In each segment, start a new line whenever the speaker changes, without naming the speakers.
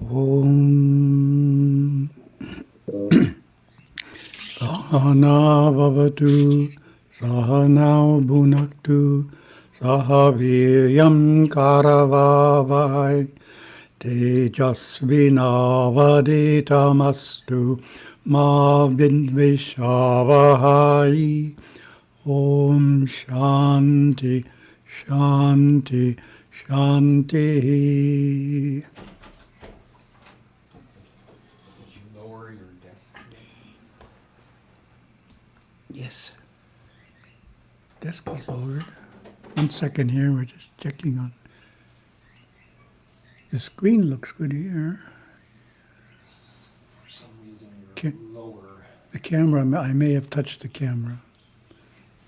Om Sahana Bhavatu Sahanao Bhunaktu Sahaviryam Karavavai Tejasvinavaditamastu Ma Vidvishavahai. Om Shanti Shanti Shanti.
Lower your desk.
Yes. Desk is lowered. 1 second here, we're just checking on. The screen looks good here.
For some reason,
Ca-
you're lower.
The camera, I may have touched the camera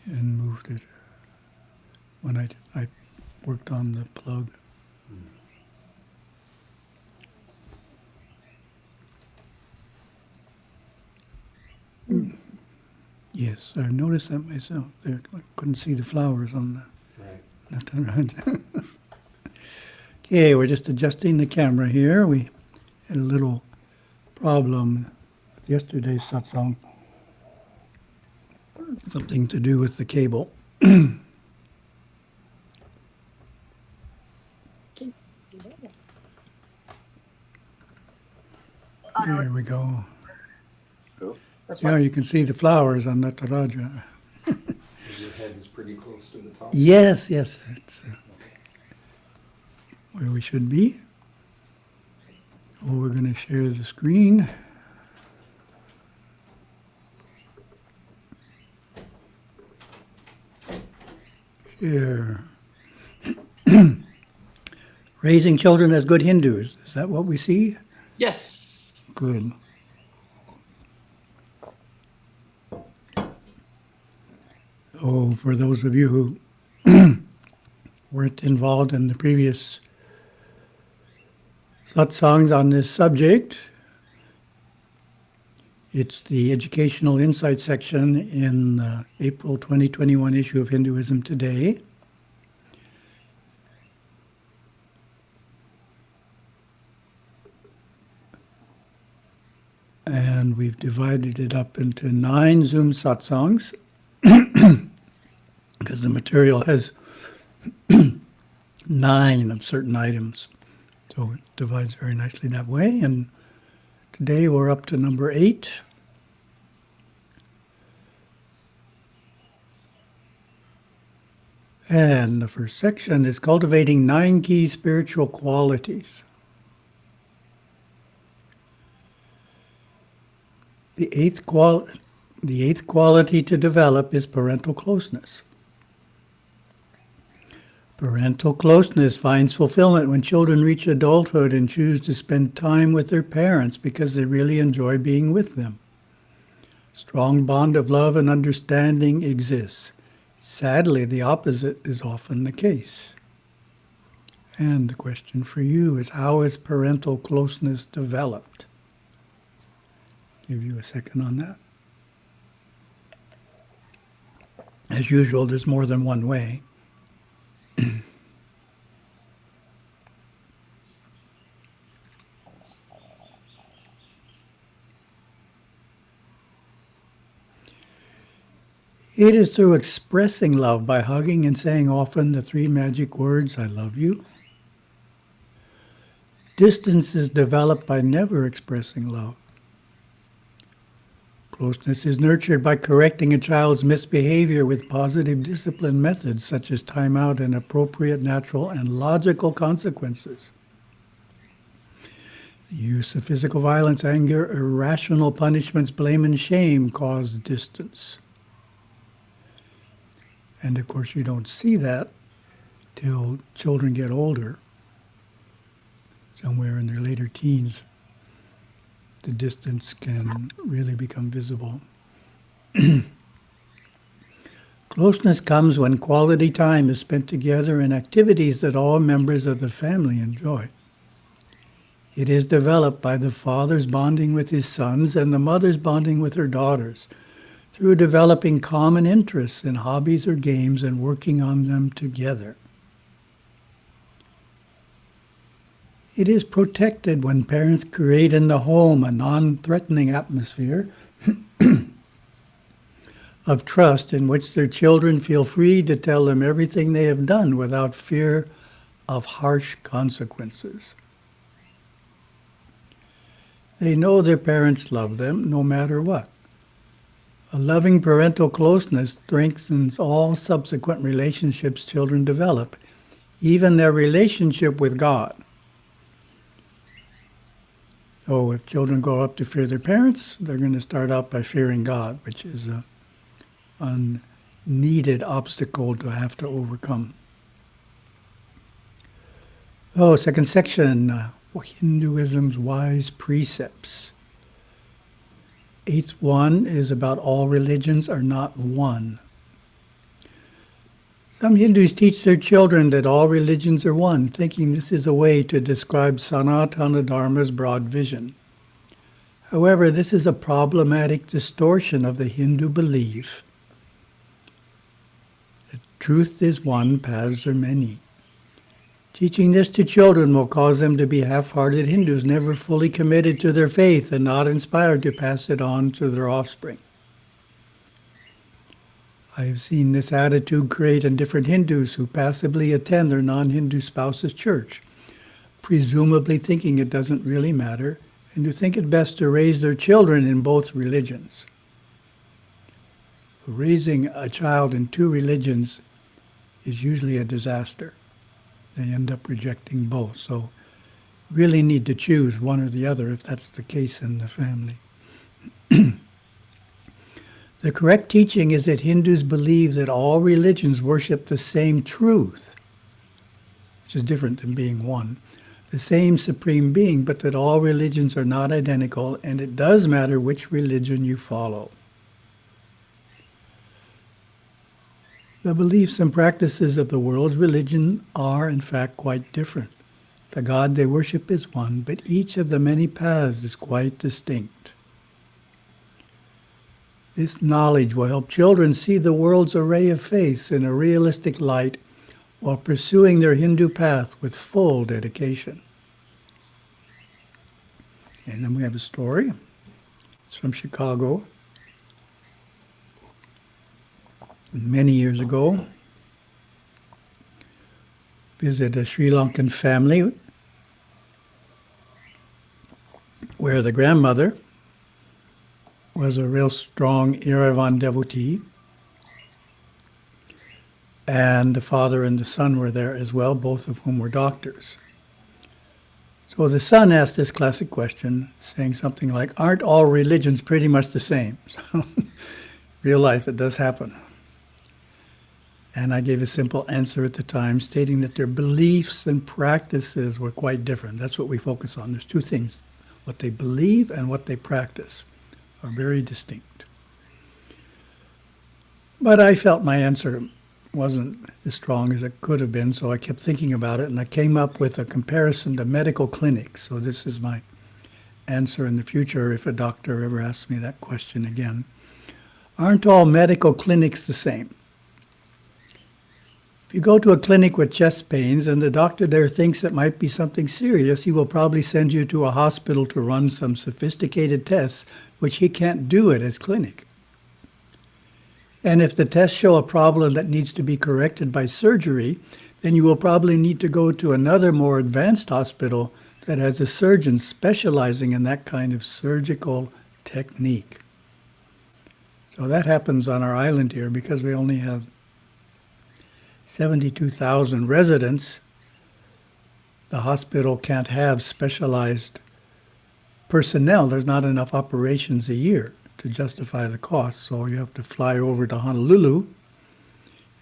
and moved it when I worked on the plug. Yes, I noticed that myself. There, I couldn't see the flowers on the
Right.
left and right. Okay, we're just adjusting the camera here. We had a little problem with yesterday's satsang. Something to do with the cable. There we go. Yeah, you can see the flowers on Nataraja.
So your head is pretty close to the top.
Yes, yes, that's where we should be. Oh, we're going to share the screen. Share. Raising children as good Hindus. Is that what we see?
Yes.
Good. Oh, for those of you who weren't involved in the previous satsangs on this subject, it's the Educational Insight section in the April 2021 issue of Hinduism Today. And we've divided it up into 9 Zoom satsangs because the material has 9 of certain items. So it divides very nicely that way. And today we're up to number 8. And the first section is cultivating 9 key spiritual qualities. The eighth quality to develop is parental closeness. Parental closeness finds fulfillment when children reach adulthood and choose to spend time with their parents because they really enjoy being with them. Strong bond of love and understanding exists. Sadly, the opposite is often the case. And the question for you is, how is parental closeness developed? Give you a second on that. As usual, there's more than one way. It is through expressing love by hugging and saying often the 3 magic words, I love you. Distance is developed by never expressing love. Closeness is nurtured by correcting a child's misbehavior with positive discipline methods such as timeout and appropriate, natural, and logical consequences. The use of physical violence, anger, irrational punishments, blame, and shame cause distance. And of course, you don't see that till children get older, somewhere in their later teens. The distance can really become visible. Closeness comes when quality time is spent together in activities that all members of the family enjoy. It is developed by the father's bonding with his sons and the mother's bonding with her daughters through developing common interests in hobbies or games and working on them together. It is protected when parents create in the home a non-threatening atmosphere of trust in which their children feel free to tell them everything they have done without fear of harsh consequences. They know their parents love them no matter what. A loving parental closeness strengthens all subsequent relationships children develop, even their relationship with God. So if children grow up to fear their parents, they're going to start out by fearing God, which is an unneeded obstacle to have to overcome. Oh, second section, Hinduism's wise precepts. Eighth one is about all religions are not one. Some Hindus teach their children that all religions are one, thinking this is a way to describe Sanatana Dharma's broad vision. However, this is a problematic distortion of the Hindu belief that truth is one, paths are many. Teaching this to children will cause them to be half-hearted Hindus, never fully committed to their faith and not inspired to pass it on to their offspring. I have seen this attitude create in different Hindus who passively attend their non-Hindu spouse's church, presumably thinking it doesn't really matter, and who think it best to raise their children in both religions. Raising a child in two religions is usually a disaster. They end up rejecting both. So really need to choose one or the other if that's the case in the family. The correct teaching is that Hindus believe that all religions worship the same truth, which is different than being one, the same supreme being, but that all religions are not identical, and it does matter which religion you follow. The beliefs and practices of the world's religion are, in fact, quite different. The God they worship is one, but each of the many paths is quite distinct. This knowledge will help children see the world's array of faiths in a realistic light while pursuing their Hindu path with full dedication. And then we have a story. It's from Chicago. Many years ago, visited a Sri Lankan family where the grandmother was a real strong Erevan devotee, and the father and the son were there as well, both of whom were doctors. So the son asked this classic question, saying something like, aren't all religions pretty much the same? So, real life, it does happen. And I gave a simple answer at the time, stating that their beliefs and practices were quite different. That's what we focus on. There's two things. What they believe and what they practice are very distinct. But I felt my answer wasn't as strong as it could have been, so I kept thinking about it, and I came up with a comparison to medical clinics. So this is my answer in the future if a doctor ever asks me that question again. Aren't all medical clinics the same? If you go to a clinic with chest pains and the doctor there thinks it might be something serious, he will probably send you to a hospital to run some sophisticated tests, which he can't do at his clinic. And if the tests show a problem that needs to be corrected by surgery, then you will probably need to go to another more advanced hospital that has a surgeon specializing in that kind of surgical technique. So that happens on our island here because we only have 72,000 residents. The hospital can't have specialized personnel. There's not enough operations a year to justify the cost, so you have to fly over to Honolulu,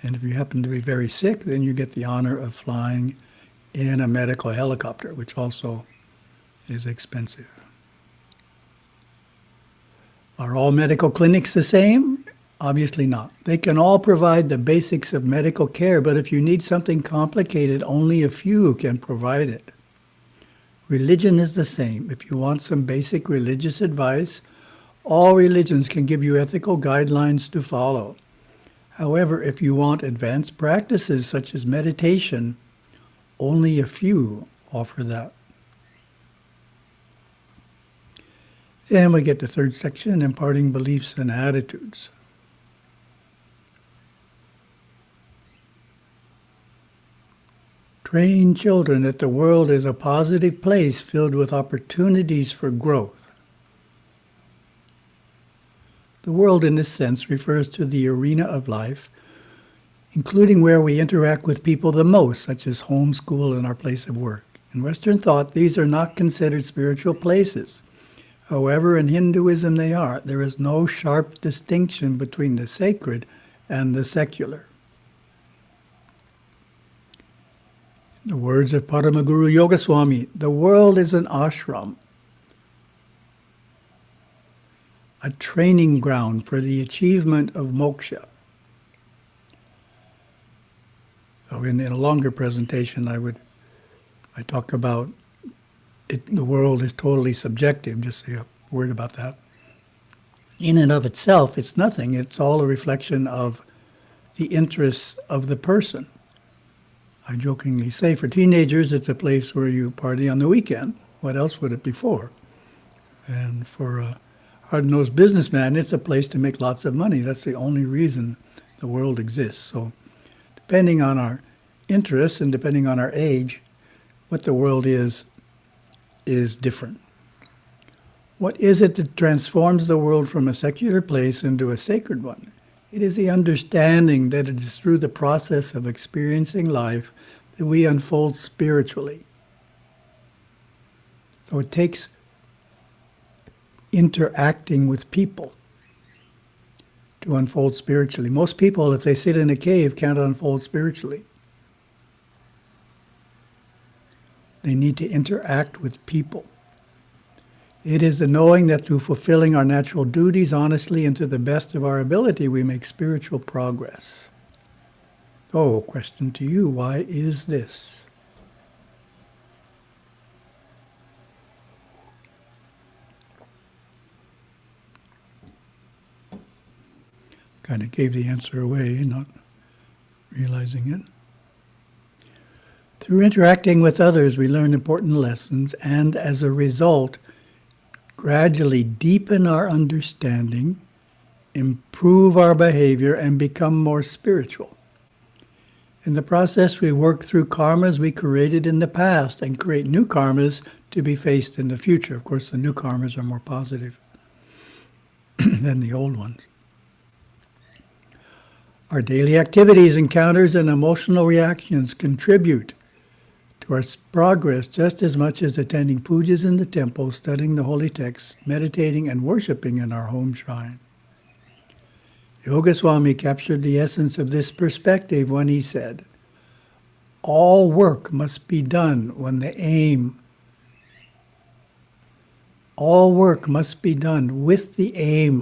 and if you happen to be very sick, then you get the honor of flying in a medical helicopter, which also is expensive. Are all medical clinics the same? Obviously not. They can all provide the basics of medical care, but if you need something complicated, only a few can provide it. Religion is the same. If you want some basic religious advice, all religions can give you ethical guidelines to follow. However, if you want advanced practices such as meditation, only a few offer that. And we get the third section, imparting beliefs and attitudes. Train children that the world is a positive place filled with opportunities for growth. The world, in this sense, refers to the arena of life, including where we interact with people the most, such as home, school, and our place of work. In Western thought, these are not considered spiritual places. However, in Hinduism they are. There is no sharp distinction between the sacred and the secular. In the words of Paramaguru Yogaswami, the world is an ashram, a training ground for the achievement of moksha. So in a longer presentation, I talk about the world is totally subjective, just say a word about that. In and of itself, it's nothing. It's all a reflection of the interests of the person. I jokingly say for teenagers, it's a place where you party on the weekend. What else would it be for? And for a hard-nosed businessman, it's a place to make lots of money. That's the only reason the world exists. So depending on our interests and depending on our age, what the world is different. What is it that transforms the world from a secular place into a sacred one? It is the understanding that it is through the process of experiencing life that we unfold spiritually. So it takes interacting with people to unfold spiritually. Most people, if they sit in a cave, can't unfold spiritually. They need to interact with people. It is the knowing that through fulfilling our natural duties honestly and to the best of our ability, we make spiritual progress. Oh, question to you, why is this? Kind of gave the answer away, not realizing it. Through interacting with others, we learn important lessons and, as a result, gradually deepen our understanding, improve our behavior, and become more spiritual. In the process, we work through karmas we created in the past and create new karmas to be faced in the future. Of course, the new karmas are more positive than the old ones. Our daily activities, encounters, and emotional reactions contribute to our progress just as much as attending pujas in the temple, studying the holy texts, meditating, and worshiping in our home shrine. Yogaswami captured the essence of this perspective when he said, all work must be done with the aim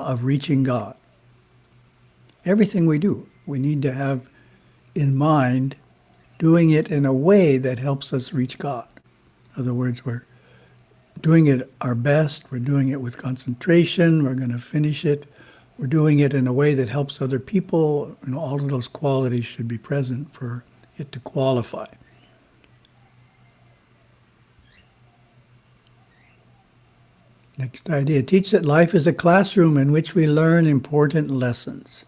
of reaching God. Everything we do, we need to have in mind doing it in a way that helps us reach God. In other words, we're doing it our best, we're doing it with concentration, we're going to finish it, we're doing it in a way that helps other people. All of those qualities should be present for it to qualify. Next idea, teach that life is a classroom in which we learn important lessons.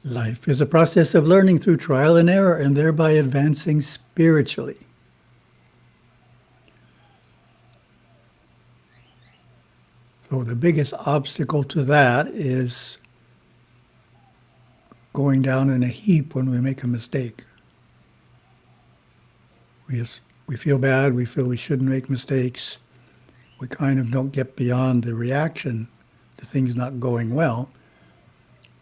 Life is a process of learning through trial and error and thereby advancing spiritually. So the biggest obstacle to that is going down in a heap when we make a mistake. We feel bad, we feel we shouldn't make mistakes. We kind of don't get beyond the reaction to things not going well.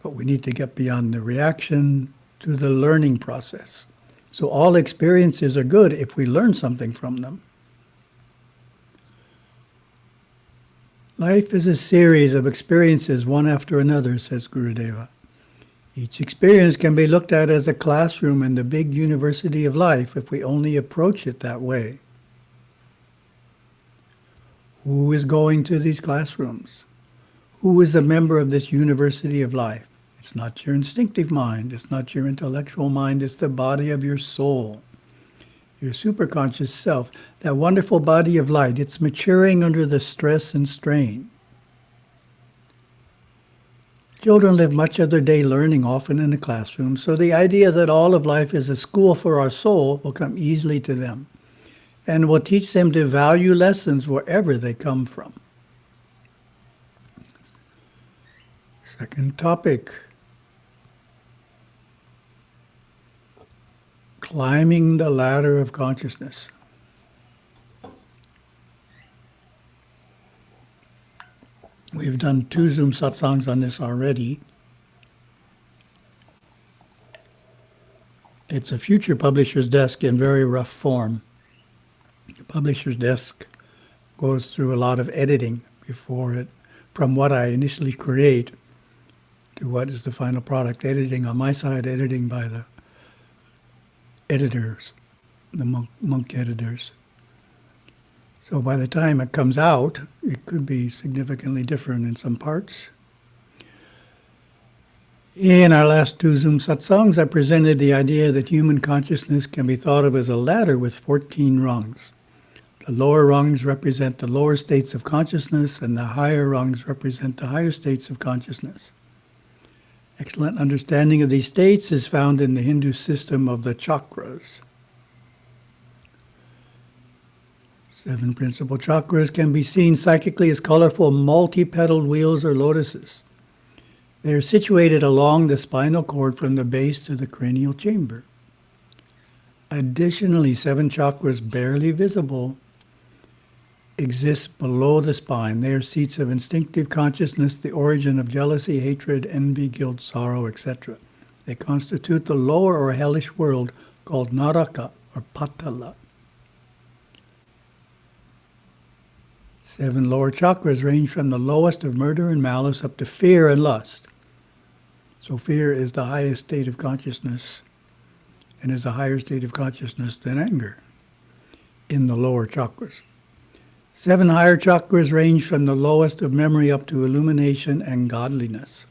But we need to get beyond the reaction to the learning process. So all experiences are good if we learn something from them. Life is a series of experiences, one after another, says Gurudeva. Each experience can be looked at as a classroom in the big university of life if we only approach it that way. Who is going to these classrooms? Who is a member of this university of life? It's not your instinctive mind, it's not your intellectual mind, it's the body of your soul. your superconscious self, that wonderful body of light. It's maturing under the stress and strain. Children live much of their day learning, often in the classroom, so the idea that all of life is a school for our soul will come easily to them and will teach them to value lessons wherever they come from. Second topic, climbing the ladder of consciousness. We've done 2 Zoom satsangs on this already. It's a future publisher's desk in very rough form. The publisher's desk goes through a lot of editing before it, from what I initially create to what is the final product. Editing on my side, editing by the editors, the monk editors. So by the time it comes out, it could be significantly different in some parts. In our last 2 Zoom satsangs, I presented the idea that human consciousness can be thought of as a ladder with 14 rungs. The lower rungs represent the lower states of consciousness, and the higher rungs represent the higher states of consciousness. Excellent understanding of these states is found in the Hindu system of the chakras. 7 principal chakras can be seen psychically as colorful multi-petaled wheels or lotuses. They are situated along the spinal cord from the base to the cranial chamber. Additionally, 7 chakras barely visible exist below the spine. They are seats of instinctive consciousness, the origin of jealousy, hatred, envy, guilt, sorrow, etc. They constitute the lower or hellish world called Naraka or Patala. 7 lower chakras range from the lowest of murder and malice up to fear and lust. So fear is the highest state of consciousness and is a higher state of consciousness than anger in the lower chakras. 7 higher chakras range from the lowest of memory up to illumination and godliness.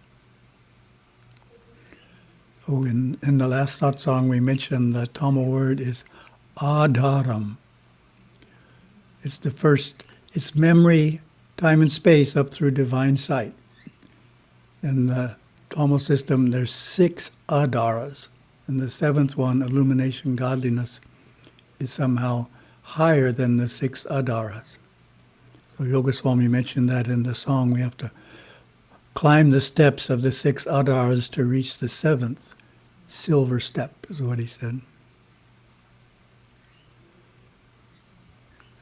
So in the last satsang we mentioned the Tamil word is adharam. It's the first. It's memory, time and space up through divine sight. In the Tamil system, there's 6 adharas, and the 7th one, illumination, godliness, is somehow higher than the 6 adharas. So Yoga Swami mentioned that in the song. We have to climb the steps of the 6 adharas to reach the 7th silver step, is what he said.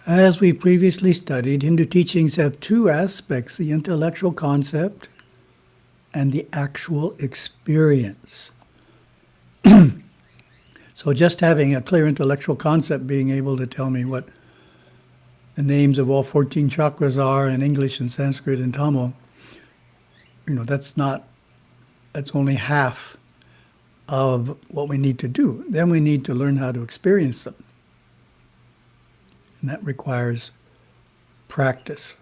As we previously studied, Hindu teachings have 2 aspects, the intellectual concept and the actual experience. So just having a clear intellectual concept, being able to tell me what the names of all 14 chakras are in English and Sanskrit and Tamil, that's only half of what we need to do. Then we need to learn how to experience them. And that requires practice.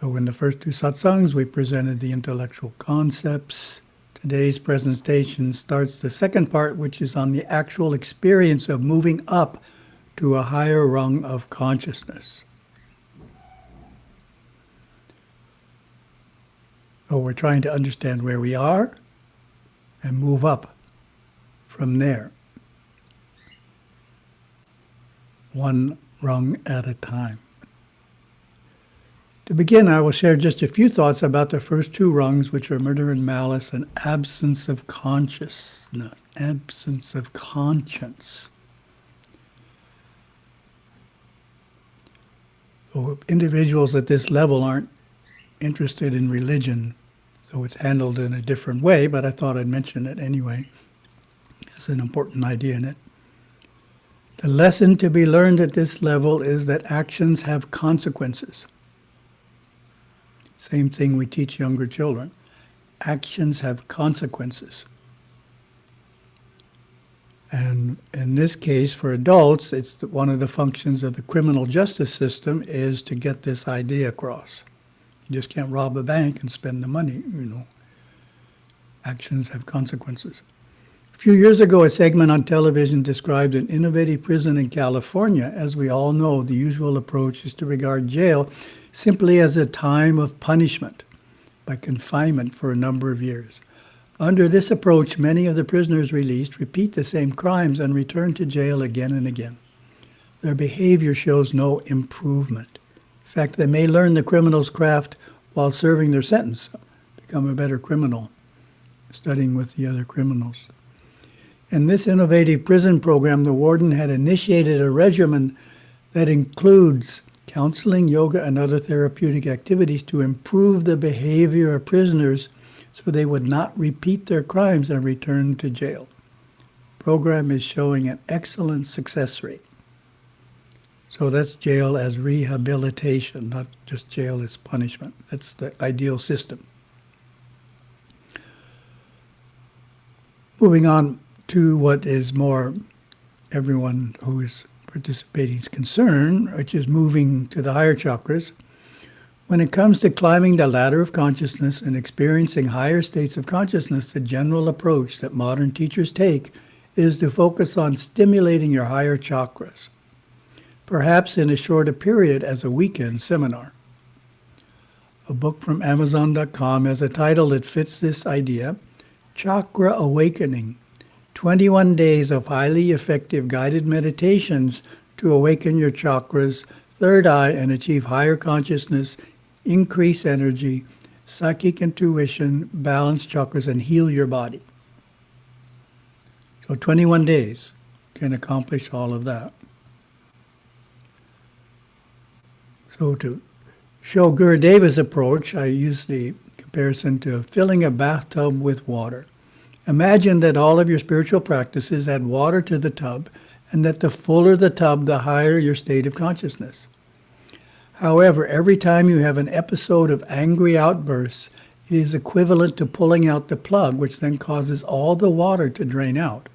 So in the first 2 satsangs, we presented the intellectual concepts. Today's presentation starts the second part, which is on the actual experience of moving up to a higher rung of consciousness. So we're trying to understand where we are and move up from there. One rung at a time. To begin, I will share just a few thoughts about the first 2 rungs, which are murder and malice and absence of consciousness, absence of conscience. So individuals at this level aren't interested in religion, so it's handled in a different way, but I thought I'd mention it anyway. It's an important idea in it. The lesson to be learned at this level is that actions have consequences. Same thing we teach younger children. Actions have consequences. And in this case, for adults, it's one of the functions of the criminal justice system is to get this idea across. You just can't rob a bank and spend the money, Actions have consequences. few years ago, a segment on television described an innovative prison in California. As we all know, the usual approach is to regard jail simply as a time of punishment by confinement for a number of years. Under this approach, many of the prisoners released repeat the same crimes and return to jail again and again. Their behavior shows no improvement. In fact, they may learn the criminal's craft while serving their sentence, become a better criminal, studying with the other criminals. In this innovative prison program, the warden had initiated a regimen that includes counseling, yoga, and other therapeutic activities to improve the behavior of prisoners so they would not repeat their crimes and return to jail. The program is showing an excellent success rate. So that's jail as rehabilitation, not just jail as punishment. That's the ideal system. Moving on to what is more everyone who is participating's concern, which is moving to the higher chakras. When it comes to climbing the ladder of consciousness and experiencing higher states of consciousness, the general approach that modern teachers take is to focus on stimulating your higher chakras, perhaps in as short a period as a weekend seminar. A book from Amazon.com has a title that fits this idea, Chakra Awakening, 21 days of highly effective guided meditations to awaken your chakras, third eye, and achieve higher consciousness, increase energy, psychic intuition, balance chakras, and heal your body. So 21 days can accomplish all of that. So to show Gurudeva's approach, I use the comparison to filling a bathtub with water. Imagine that all of your spiritual practices add water to the tub, and that the fuller the tub, the higher your state of consciousness. However, every time you have an episode of angry outbursts, it is equivalent to pulling out the plug, which then causes all the water to drain out.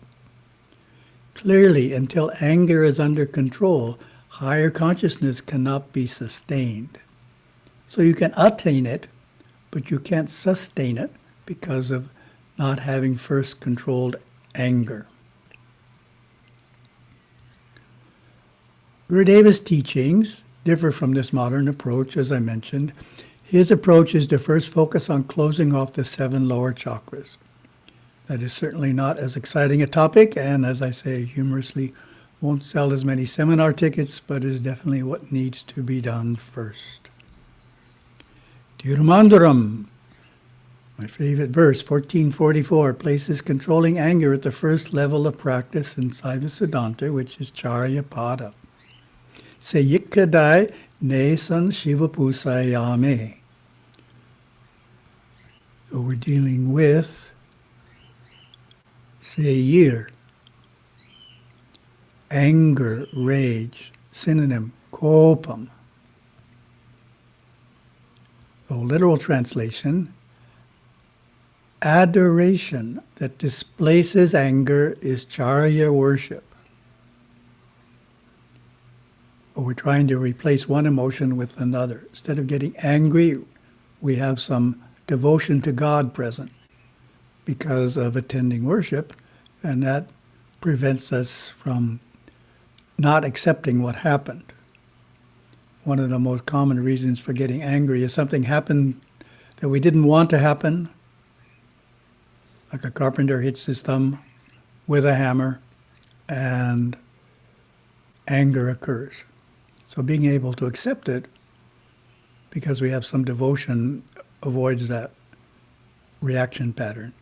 Clearly, until anger is under control, higher consciousness cannot be sustained. So you can attain it, but you can't sustain it because of not having first controlled anger. Gurudeva's teachings differ from this modern approach, as I mentioned. His approach is to first focus on closing off the 7 lower chakras. That is certainly not as exciting a topic, and as I say humorously, won't sell as many seminar tickets, but is definitely what needs to be done first. Tirumandaram, my favorite verse, 1444, places controlling anger at the first level of practice in Saiva Siddhanta, which is Charya Pada. Seyikadai nesan shivapusayame. So we're dealing with Seyir, anger, rage, synonym, kopam. So literal translation, adoration that displaces anger is charya worship. Or we're trying to replace one emotion with another. Instead of getting angry, we have some devotion to God present because of attending worship, and that prevents us from not accepting what happened. One of the most common reasons for getting angry is something happened that we didn't want to happen, like a carpenter hits his thumb with a hammer and anger occurs. So being able to accept it, because we have some devotion, avoids that reaction pattern.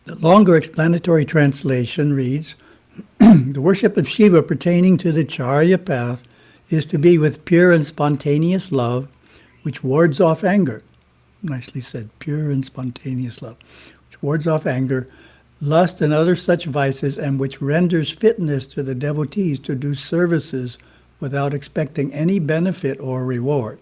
The longer explanatory translation reads, the worship of Shiva pertaining to the Charya path is to be with pure and spontaneous love, which wards off anger. Nicely said, pure and spontaneous love, which wards off anger, lust and other such vices, and which renders fitness to the devotees to do services without expecting any benefit or reward.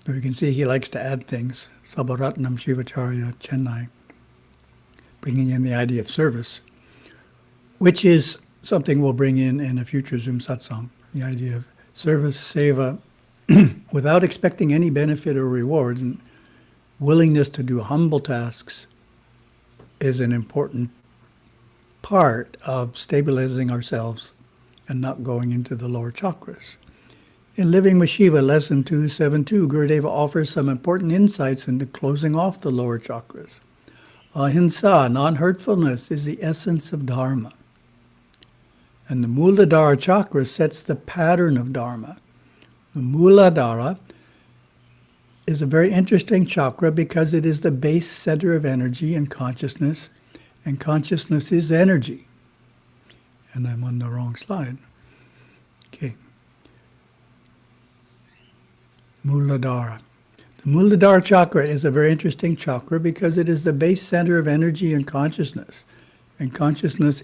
So you can see he likes to add things. Sabaratnam Shivacharya Chennai, bringing in the idea of service, which is something we'll bring in a future Zoom satsang, the idea of service, seva, without expecting any benefit or reward, and willingness to do humble tasks is an important part of stabilizing ourselves and not going into the lower chakras. In Living with Shiva, Lesson 272, Gurudeva offers some important insights into closing off the lower chakras. Ahimsa, non-hurtfulness, is the essence of Dharma. And the Muladhara chakra sets the pattern of Dharma. The Muladhara is a very interesting chakra because it is the base center of energy and consciousness is energy. And I'm on the wrong slide. Okay. Muladhara. The Muladhara chakra is a very interesting chakra because it is the base center of energy and consciousness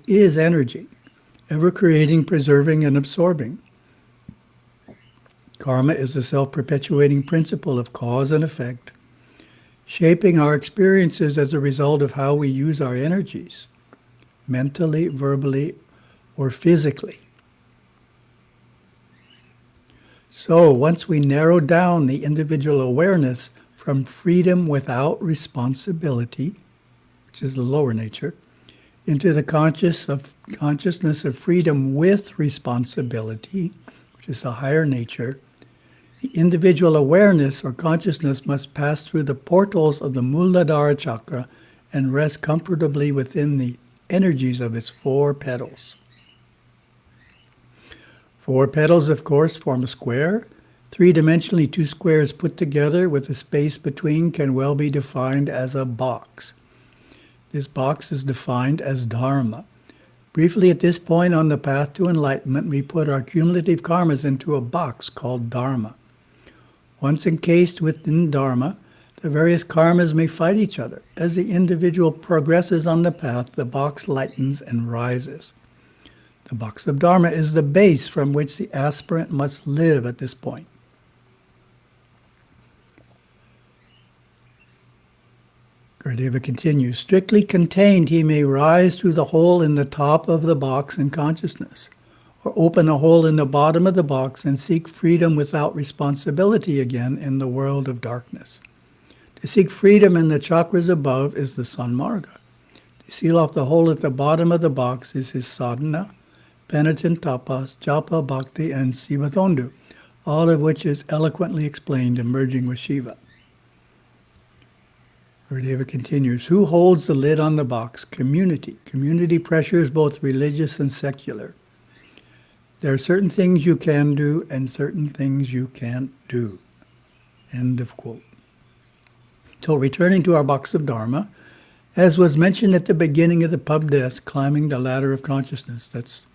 is energy, ever creating, preserving, and absorbing. Karma is the self-perpetuating principle of cause and effect, shaping our experiences as a result of how we use our energies, mentally, verbally, or physically. So once we narrow down the individual awareness from freedom without responsibility, which is the lower nature, into the consciousness of freedom with responsibility, which is the higher nature, the individual awareness or consciousness must pass through the portals of the Muladhara chakra and rest comfortably within the energies of its 4 petals. 4 petals, of course, form a square. 3-dimensionally, 2 squares put together with a space between can well be defined as a box. This box is defined as Dharma. Briefly, at this point on the path to enlightenment, we put our cumulative karmas into a box called Dharma. Once encased within Dharma, the various karmas may fight each other. As the individual progresses on the path, the box lightens and rises. The box of Dharma is the base from which the aspirant must live at this point. Gurudeva continues, strictly contained, he may rise through the hole in the top of the box in consciousness, or open a hole in the bottom of the box and seek freedom without responsibility again in the world of darkness. To seek freedom in the chakras above is the Sanmarga. To seal off the hole at the bottom of the box is his sadhana, penitent tapas, japa, bhakti, and sivathondu, all of which is eloquently explained in Merging with Shiva. Gurudeva continues, who holds the lid on the box? Community. Community pressures both religious and secular. There are certain things you can do and certain things you can't do. End of quote. So returning to our box of Dharma, as was mentioned at the beginning of the pub desk, climbing the ladder of consciousness, that's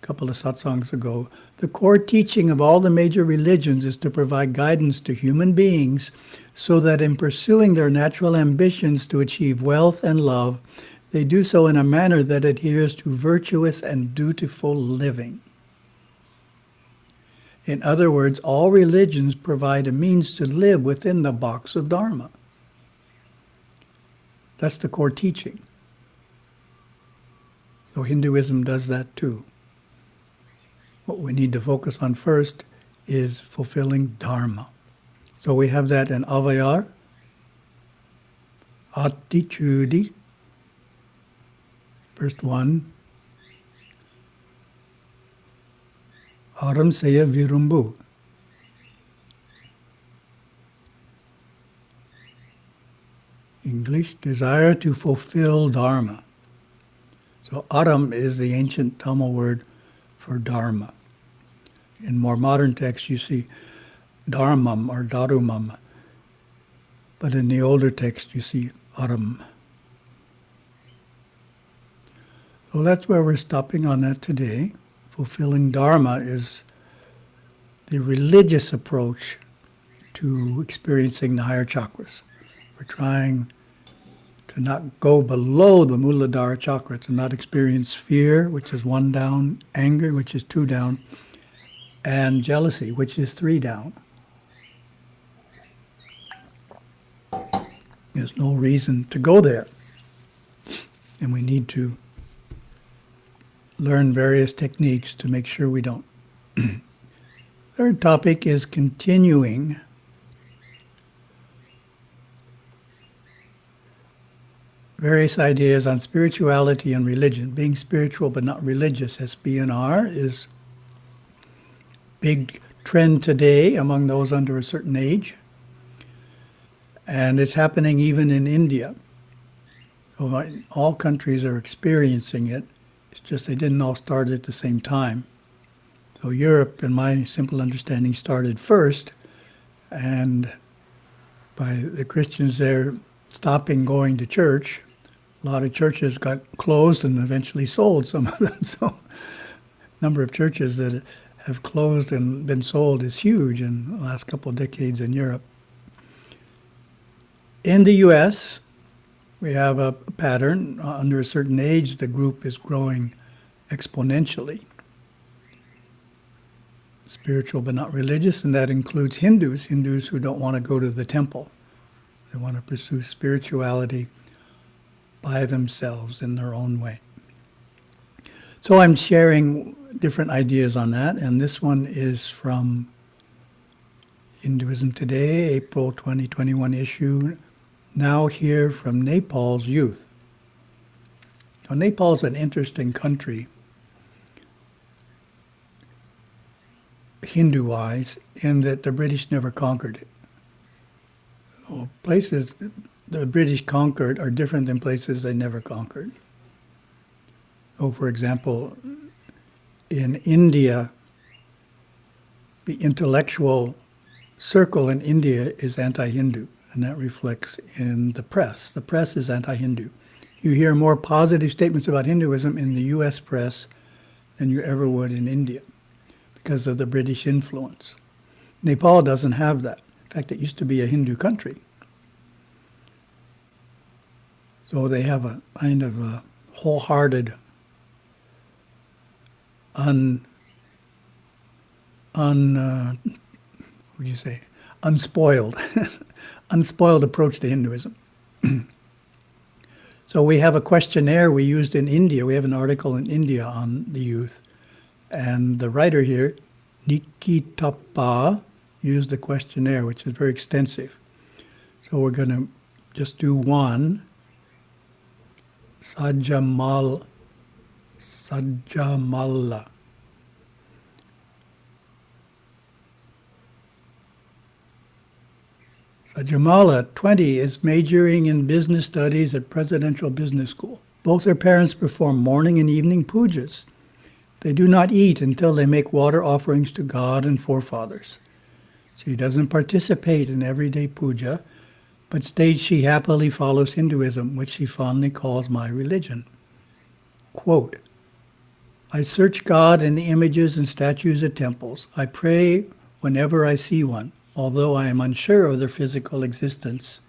a couple of satsangs ago, the core teaching of all the major religions is to provide guidance to human beings so that in pursuing their natural ambitions to achieve wealth and love, they do so in a manner that adheres to virtuous and dutiful living. In other words, all religions provide a means to live within the box of Dharma. That's the core teaching. So Hinduism does that too. What we need to focus on first is fulfilling Dharma. So we have that in Avayar, Attitude, first 1, Aramsaya Virumbu. English, desire to fulfill Dharma. So Aram is the ancient Tamil word for Dharma. In more modern texts you see Dharmam or Darumam, but in the older text you see Aram. So that's where we're stopping on that today. Fulfilling Dharma is the religious approach to experiencing the higher chakras. We're trying to not go below the Muladhara chakra, to not experience fear, which is 1 down, anger, which is 2 down, and jealousy, which is 3 down. There's no reason to go there. And we need to learn various techniques to make sure we don't. Third topic is continuing various ideas on spirituality and religion. Being spiritual but not religious, SBNR, is big trend today among those under a certain age. And it's happening even in India. So all countries are experiencing it. It's just they didn't all start at the same time. So Europe, in my simple understanding, started first, and by the Christians there stopping going to church, a lot of churches got closed and eventually sold, some of them. So the number of churches that have closed and been sold is huge in the last couple of decades in Europe. In the US, we have a pattern. Under a certain age, the group is growing exponentially. Spiritual but not religious, and that includes Hindus who don't want to go to the temple. They want to pursue spirituality by themselves in their own way. So I'm sharing different ideas on that, and this one is from Hinduism Today, April 2021 issue, now here from Nepal's youth. Now, Nepal's an interesting country, Hindu-wise, in that the British never conquered it. So places the British conquered are different than places they never conquered. So, for example, in India, the intellectual circle in India is anti-Hindu, and that reflects in the press. The press is anti-Hindu. You hear more positive statements about Hinduism in the US press than you ever would in India, because of the British influence. Nepal doesn't have that. In fact, it used to be a Hindu country. So they have a kind of a wholehearted, unspoiled, unspoiled approach to Hinduism. So we have a questionnaire we used in India. We have an article in India on the youth. And the writer here, Nikitappa, used the questionnaire, which is very extensive. So we're going to just do one. Sajamala. Sajamala, 20, is majoring in business studies at Presidential Business School. Both her parents perform morning and evening pujas. They do not eat until they make water offerings to God and forefathers. She doesn't participate in everyday puja, but states she happily follows Hinduism, which she fondly calls my religion. Quote, I search God in the images and statues at temples. I pray whenever I see one, although I am unsure of their physical existence.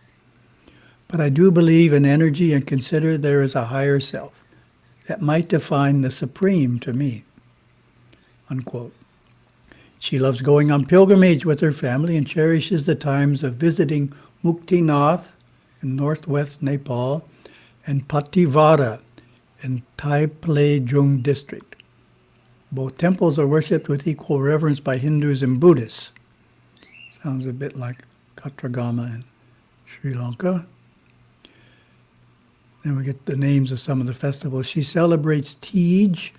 But I do believe in energy and consider there is a higher self that might define the supreme to me. Unquote. She loves going on pilgrimage with her family and cherishes the times of visiting Muktinath in northwest Nepal and Pativara in Taiplejung district. Both temples are worshipped with equal reverence by Hindus and Buddhists. Sounds a bit like Katragama in Sri Lanka. Then we get the names of some of the festivals. She celebrates Tej,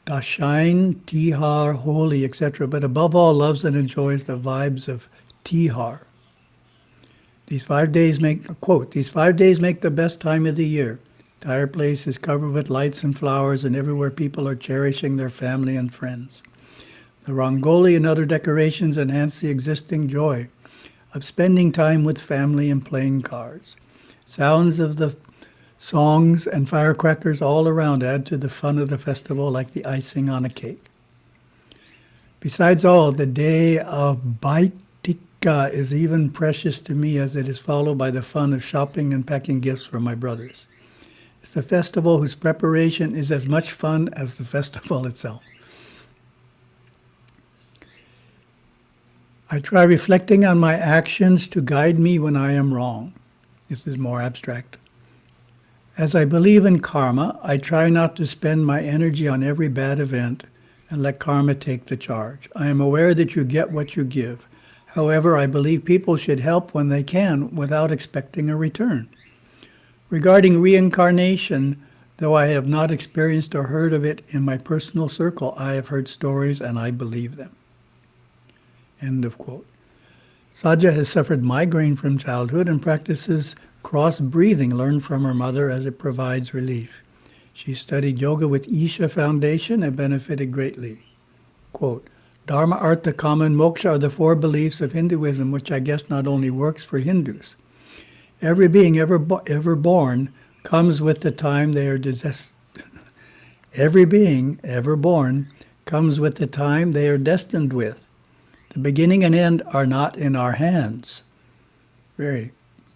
Dashain, Tihar, Holi, etc., but above all loves and enjoys the vibes of Tihar. These 5 days make, quote, these 5 days make the best time of the year. The entire place is covered with lights and flowers, and everywhere people are cherishing their family and friends. The rangoli and other decorations enhance the existing joy of spending time with family and playing cards. Sounds of the songs and firecrackers all around add to the fun of the festival like the icing on a cake. Besides all, the day of Baitika is even precious to me as it is followed by the fun of shopping and packing gifts for my brothers. It's the festival whose preparation is as much fun as the festival itself. I try reflecting on my actions to guide me when I am wrong. This is more abstract. As I believe in karma, I try not to spend my energy on every bad event and let karma take the charge. I am aware that you get what you give. However, I believe people should help when they can without expecting a return. Regarding reincarnation, though I have not experienced or heard of it in my personal circle, I have heard stories and I believe them. End of quote. Saja has suffered migraine from childhood and practices cross-breathing learned from her mother as it provides relief. She studied yoga with Isha Foundation and benefited greatly. Quote, Dharma, Artha, Kama, and Moksha are the four beliefs of Hinduism, which I guess not only works for Hindus. Every being ever born comes with the time they are Every being ever born comes with the time they are destined with. The beginning and end are not in our hands. Very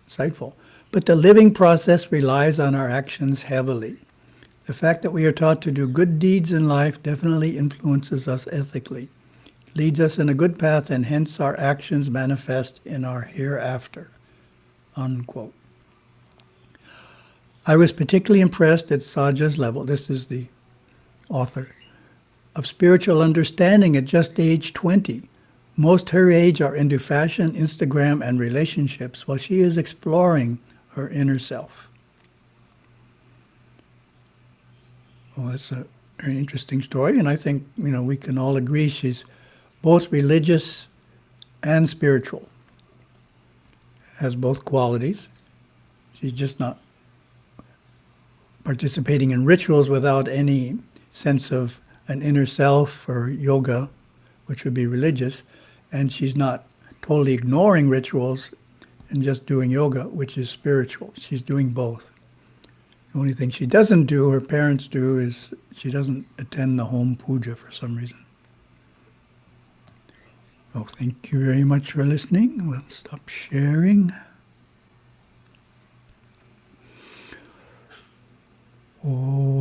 insightful. But the living process relies on our actions heavily. The fact that we are taught to do good deeds in life definitely influences us ethically, leads us in a good path, and hence our actions manifest in our hereafter. Unquote. I was particularly impressed at Saja's level, this is the author, of spiritual understanding at just age 20. Most her age are into fashion, Instagram, and relationships, while she is exploring her inner self. Well, that's a very interesting story, and I think, we can all agree she's both religious and spiritual. Has both qualities. She's just not participating in rituals without any sense of an inner self or yoga, which would be religious, and she's not totally ignoring rituals and just doing yoga, which is spiritual. She's doing both. The only thing she doesn't do, her parents do, is she doesn't attend the home puja for some reason. Oh, thank you very much for listening. We'll stop sharing. Oh.